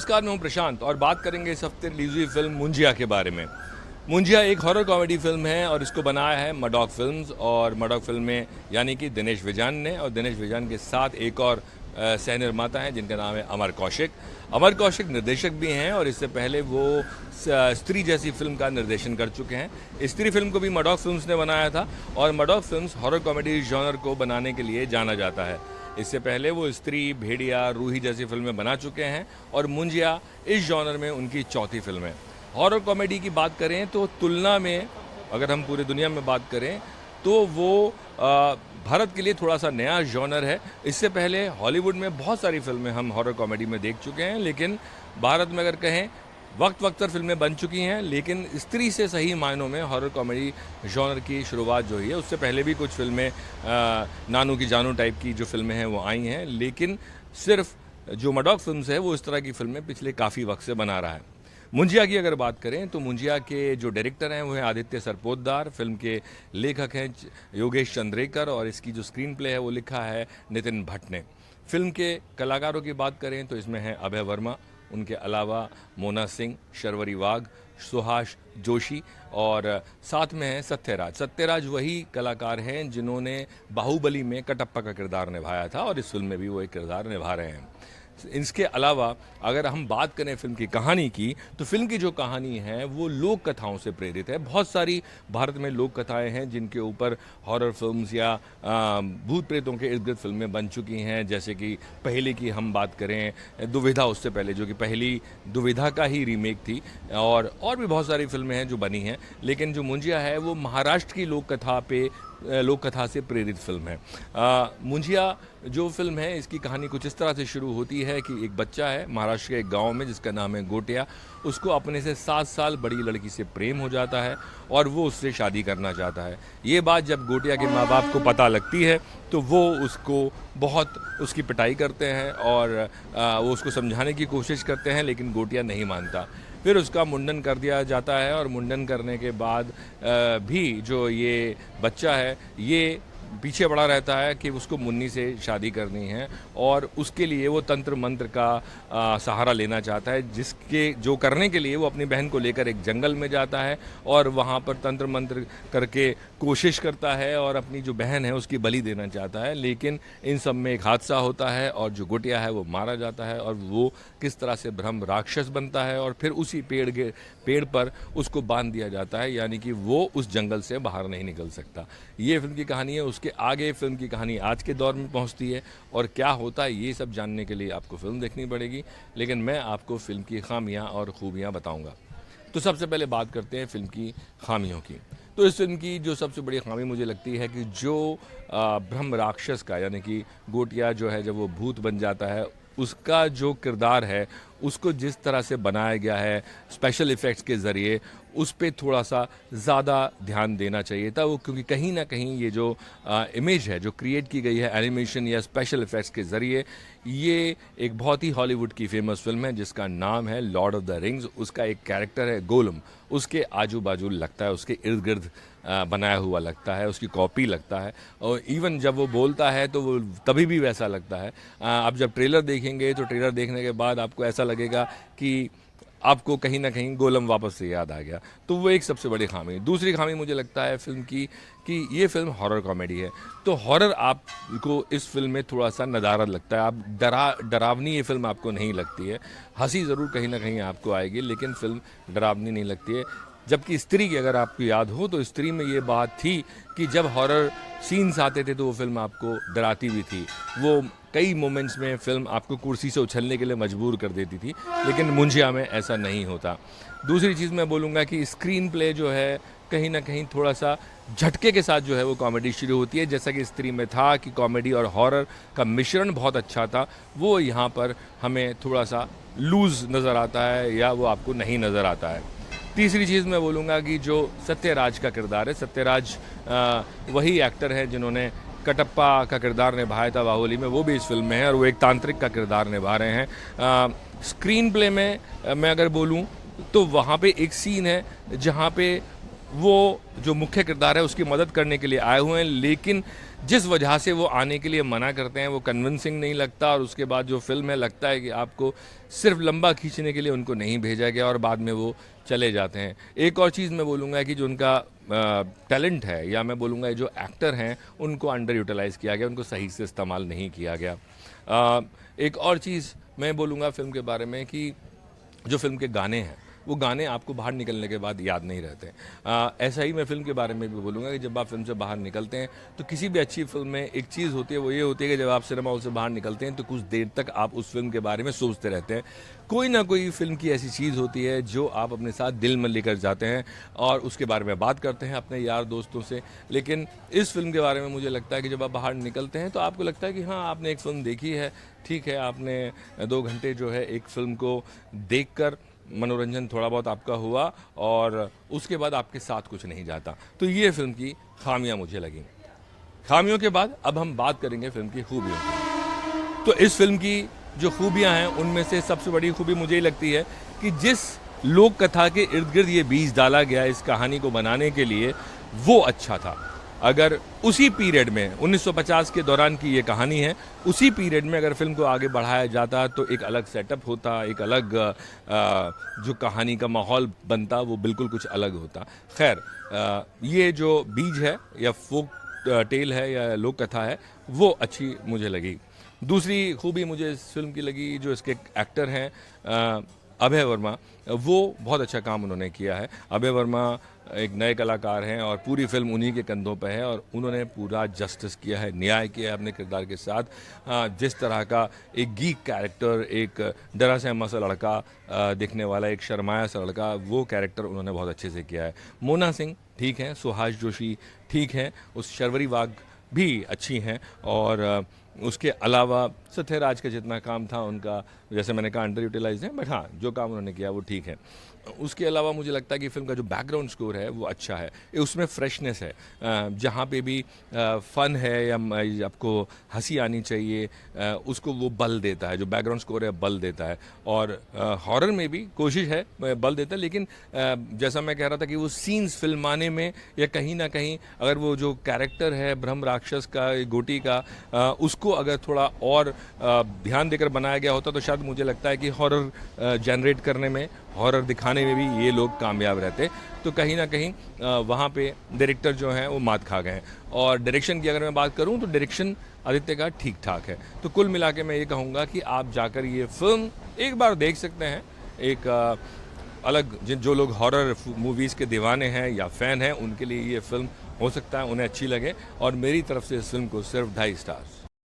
नमस्कार, मैं हूं प्रशांत और बात करेंगे इस हफ्ते रिलीज हुई फिल्म मुंजिया के बारे में। मुंजिया एक हॉरर कॉमेडी फिल्म है और इसको बनाया है मडॉक फिल्म्स और मडॉक फिल्म में यानी कि दिनेश विजान ने, और दिनेश विजान के साथ एक और सह निर्माता हैं जिनका नाम है अमर कौशिक। अमर कौशिक निर्देशक भी हैं और इससे पहले वो स्त्री जैसी फिल्म का निर्देशन कर चुके हैं। स्त्री फिल्म को भी मडॉक फिल्म्स ने बनाया था और Maddock films horror comedy genre को बनाने के लिए जाना जाता है। इससे पहले वो स्त्री, भेड़िया, रूही जैसी फिल्में बना चुके हैं और मुंजिया इस जॉनर में उनकी चौथी फिल्म है। हॉरर कॉमेडी की बात करें तो तुलना में अगर हम पूरी दुनिया में बात करें तो वो भारत के लिए थोड़ा सा नया जॉनर है। इससे पहले हॉलीवुड में बहुत सारी फिल्में हम हॉरर कॉमेडी में देख चुके हैं, लेकिन भारत में अगर कहें वक्त वक्त पर फिल्में बन चुकी हैं, लेकिन स्त्री से सही मायनों में हॉरर कॉमेडी जॉनर की शुरुआत जो हुई है उससे पहले भी कुछ फिल्में नानू की जानू टाइप की जो फिल्में हैं वो आई हैं, लेकिन सिर्फ जो मडॉक फिल्म्स है वो इस तरह की फिल्में पिछले काफ़ी वक्त से बना रहा है। मुंजिया की अगर बात करें तो मुंजिया के जो डायरेक्टर हैं वो हैं आदित्य सरपोतदार, फिल्म के लेखक हैं योगेश चंद्रेकर और इसकी जो स्क्रीन प्ले है वो लिखा है नितिन भट्ट ने। फिल्म के कलाकारों की बात करें तो इसमें हैं अभय वर्मा, उनके अलावा मोना सिंह, शर्वरी वाघ, सुहास जोशी और साथ में हैं सत्यराज। सत्यराज वही कलाकार हैं जिन्होंने बाहुबली में कटप्पा का किरदार निभाया था और इस फिल्म में भी वो एक किरदार निभा रहे हैं। इसके अलावा अगर हम बात करें फिल्म की कहानी की तो फिल्म की जो कहानी है वो लोक कथाओं से प्रेरित है। बहुत सारी भारत में लोक कथाएं हैं जिनके ऊपर हॉरर फिल्म्स या भूत प्रेतों के इर्द गिर्द फिल्में बन चुकी हैं, जैसे कि पहले की हम बात करें दुविधा, उससे पहले जो कि पहली दुविधा का ही रीमेक थी, और भी बहुत सारी फिल्में हैं जो बनी हैं, लेकिन जो मुंजिया है वो महाराष्ट्र की लोक कथा से प्रेरित फिल्म है। मुंजिया जो फिल्म है इसकी कहानी कुछ इस तरह से शुरू होती है कि एक बच्चा है महाराष्ट्र के एक गांव में जिसका नाम है गोटिया। उसको अपने से 7 साल बड़ी लड़की से प्रेम हो जाता है और वो उससे शादी करना चाहता है। ये बात जब गोटिया के माँ बाप को पता लगती है तो वो उसको बहुत उसकी पिटाई करते हैं और वो उसको समझाने की कोशिश करते हैं, लेकिन गोटिया नहीं मानता। फिर उसका मुंडन कर दिया जाता है और मुंडन करने के बाद भी जो ये बच्चा है ये पीछे पड़ा रहता है कि उसको मुन्नी से शादी करनी है और उसके लिए वो तंत्र मंत्र का सहारा लेना चाहता है, जिसके जो करने के लिए वो अपनी बहन को लेकर एक जंगल में जाता है और वहाँ पर तंत्र मंत्र करके कोशिश करता है और अपनी जो बहन है उसकी बलि देना चाहता है। लेकिन इन सब में एक हादसा होता है और जो गोटिया है वो मारा जाता है और वो किस तरह से ब्रह्म राक्षस बनता है और फिर उसी पेड़ पर उसको बांध दिया जाता है, यानी कि वो उस जंगल से बाहर नहीं निकल सकता। ये फिल्म की कहानी है। उसके आगे फिल्म की कहानी आज के दौर में पहुंचती है और क्या होता है ये सब जानने के लिए आपको फिल्म देखनी पड़ेगी, लेकिन मैं आपको फिल्म की खामियां और खूबियां बताऊंगा। तो सबसे पहले बात करते हैं फिल्म की खामियों की। तो इस फिल्म की जो सबसे बड़ी खामी मुझे लगती है कि जो ब्रह्म राक्षस का, यानी कि गोटिया जो है जब वो भूत बन जाता है, उसका जो किरदार है उसको जिस तरह से बनाया गया है स्पेशल इफ़ेक्ट्स के ज़रिए, उस पे थोड़ा सा ज़्यादा ध्यान देना चाहिए था वो, क्योंकि कहीं ना कहीं ये जो इमेज है जो क्रिएट की गई है एनिमेशन या स्पेशल इफ़ेक्ट्स के ज़रिए, ये एक बहुत ही हॉलीवुड की फेमस फिल्म है जिसका नाम है लॉर्ड ऑफ द रिंग्स। उसका एक कैरेक्टर है गोलम, उसके आजू बाजू लगता है, उसके इर्द गिर्द बनाया हुआ लगता है, उसकी कॉपी लगता है और इवन जब वो बोलता है तो वो तभी भी वैसा लगता है। आप जब ट्रेलर देखेंगे तो ट्रेलर देखने के बाद आपको ऐसा लगेगा कि आपको कहीं ना कहीं गोलम वापस से याद आ गया। तो वो एक सबसे बड़ी खामी। दूसरी खामी मुझे लगता है फिल्म की कि ये फिल्म हॉरर कॉमेडी है, तो हॉरर आपको इस फिल्म में थोड़ा सा नदारद लगता है। आप डरावनी ये फिल्म आपको नहीं लगती है। हंसी ज़रूर कहीं ना कहीं आपको आएगी, लेकिन फिल्म डरावनी नहीं लगती है। जबकि स्त्री की अगर आपको याद हो तो स्त्री में ये बात थी कि जब हॉरर सीन्स आते थे तो वो फिल्म आपको डराती भी थी। वो कई मोमेंट्स में फिल्म आपको कुर्सी से उछलने के लिए मजबूर कर देती थी, लेकिन मुंजिया में ऐसा नहीं होता। दूसरी चीज़ मैं बोलूँगा कि स्क्रीन प्ले जो है कहीं ना कहीं थोड़ा सा झटके के साथ जो है वो कॉमेडी शुरू होती है, जैसा कि स्त्री में था कि कॉमेडी और हॉरर का मिश्रण बहुत अच्छा था, वो यहाँ पर हमें थोड़ा सा लूज़ नज़र आता है या वो आपको नहीं नज़र आता है। तीसरी चीज़ मैं बोलूँगा कि जो सत्यराज का किरदार है, सत्यराज वही एक्टर है जिन्होंने कटप्पा का किरदार निभाया था बाहुबली में, वो भी इस फिल्म में है और वो एक तांत्रिक का किरदार निभा रहे हैं। स्क्रीन प्ले में मैं अगर बोलूँ तो वहाँ पे एक सीन है जहाँ पे वो जो मुख्य किरदार है उसकी मदद करने के लिए आए हुए हैं, लेकिन जिस वजह से वो आने के लिए मना करते हैं वो कन्विंसिंग नहीं लगता, और उसके बाद जो फिल्म है लगता है कि आपको सिर्फ लंबा खींचने के लिए उनको नहीं भेजा गया और बाद में वो चले जाते हैं। एक और चीज़ मैं बोलूँगा कि जो उनका टैलेंट है, या मैं बोलूँगा जो एक्टर हैं, उनको अंडर यूटिलाइज़ किया गया, उनको सही से इस्तेमाल नहीं किया गया। एक और चीज़ मैं बोलूँगा फ़िल्म के बारे में कि जो फ़िल्म के गाने हैं, वो गाने आपको बाहर निकलने के बाद याद नहीं रहते। ऐसा ही मैं फ़िल्म के बारे में भी बोलूँगा कि जब आप फ़िल्म से बाहर निकलते हैं तो किसी भी अच्छी फ़िल्म में एक चीज़ होती है, वो ये होती है कि जब आप सिनेमा हॉल से बाहर निकलते हैं तो कुछ देर तक आप उस फ़िल्म के बारे में सोचते रहते हैं। कोई ना कोई फ़िल्म की ऐसी चीज़ होती है जो आप अपने साथ दिल में लेकर जाते हैं और उसके बारे में बात करते हैं अपने यार दोस्तों से। लेकिन इस फ़िल्म के बारे में मुझे लगता है कि जब आप बाहर निकलते हैं तो आपको लगता है कि हाँ, आपने एक फ़िल्म देखी है, ठीक है, आपने 2 घंटे जो है एक फ़िल्म को देखकर मनोरंजन थोड़ा बहुत आपका हुआ और उसके बाद आपके साथ कुछ नहीं जाता। तो ये फ़िल्म की खामियां मुझे लगी। खामियों के बाद अब हम बात करेंगे फ़िल्म की खूबियों की। तो इस फ़िल्म की जो खूबियां हैं उनमें से सबसे बड़ी खूबी मुझे ही लगती है कि जिस लोक कथा के इर्द गिर्द ये बीज डाला गया इस कहानी को बनाने के लिए, वो अच्छा था। अगर उसी पीरियड में 1950 के दौरान की ये कहानी है, उसी पीरियड में अगर फिल्म को आगे बढ़ाया जाता तो एक अलग सेटअप होता, एक अलग जो कहानी का माहौल बनता वो बिल्कुल कुछ अलग होता। खैर, ये जो बीज है या फोक टेल है या लोक कथा है, वो अच्छी मुझे लगी। दूसरी खूबी मुझे इस फिल्म की लगी, जो इसके एक्टर हैं अभय वर्मा, वो बहुत अच्छा काम उन्होंने किया है। अभय वर्मा एक नए कलाकार हैं और पूरी फिल्म उन्हीं के कंधों पे है और उन्होंने पूरा जस्टिस किया है, न्याय किया है अपने किरदार के साथ। जिस तरह का एक गीक कैरेक्टर, एक डरा सहमा सा लड़का दिखने वाला, एक शर्माया सा लड़का, वो कैरेक्टर उन्होंने बहुत अच्छे से किया है। मोना सिंह ठीक हैं, सुहास जोशी ठीक हैं, उस शर्वरी वाघ भी अच्छी हैं, और उसके अलावा सत्यराज का जितना काम था उनका, जैसे मैंने कहा, अंडर यूटिलाइज है, बट हाँ, जो काम उन्होंने किया वो ठीक है। उसके अलावा मुझे लगता है कि फिल्म का जो बैकग्राउंड स्कोर है वो अच्छा है, उसमें फ्रेशनेस है। जहाँ पे भी फ़न है या आपको हंसी आनी चाहिए, उसको वो बल देता है, जो बैकग्राउंड स्कोर है बल देता है। और हॉरर में भी कोशिश है बल देता है, लेकिन जैसा मैं कह रहा था कि वो सीन्स फिल्माने में या कहीं ना कहीं अगर वो जो कैरेक्टर है ब्रह्म राक्षस का, गोटी का, उसको अगर थोड़ा और ध्यान देकर बनाया गया होता तो शायद मुझे लगता है कि हॉरर जनरेट करने में, हॉरर दिखाने में भी ये लोग कामयाब रहते। तो कहीं ना कहीं वहाँ पे डायरेक्टर जो हैं वो मात खा गए हैं। और डायरेक्शन की अगर मैं बात करूँ तो डायरेक्शन आदित्य का ठीक ठाक है। तो कुल मिला के मैं ये कहूँगा कि आप जाकर ये फिल्म एक बार देख सकते हैं। एक अलग जो लोग हॉरर मूवीज़ के दीवाने हैं या फ़ैन हैं, उनके लिए ये फिल्म हो सकता है उन्हें अच्छी लगे, और मेरी तरफ से इस फिल्म को सिर्फ 2.5 स्टार।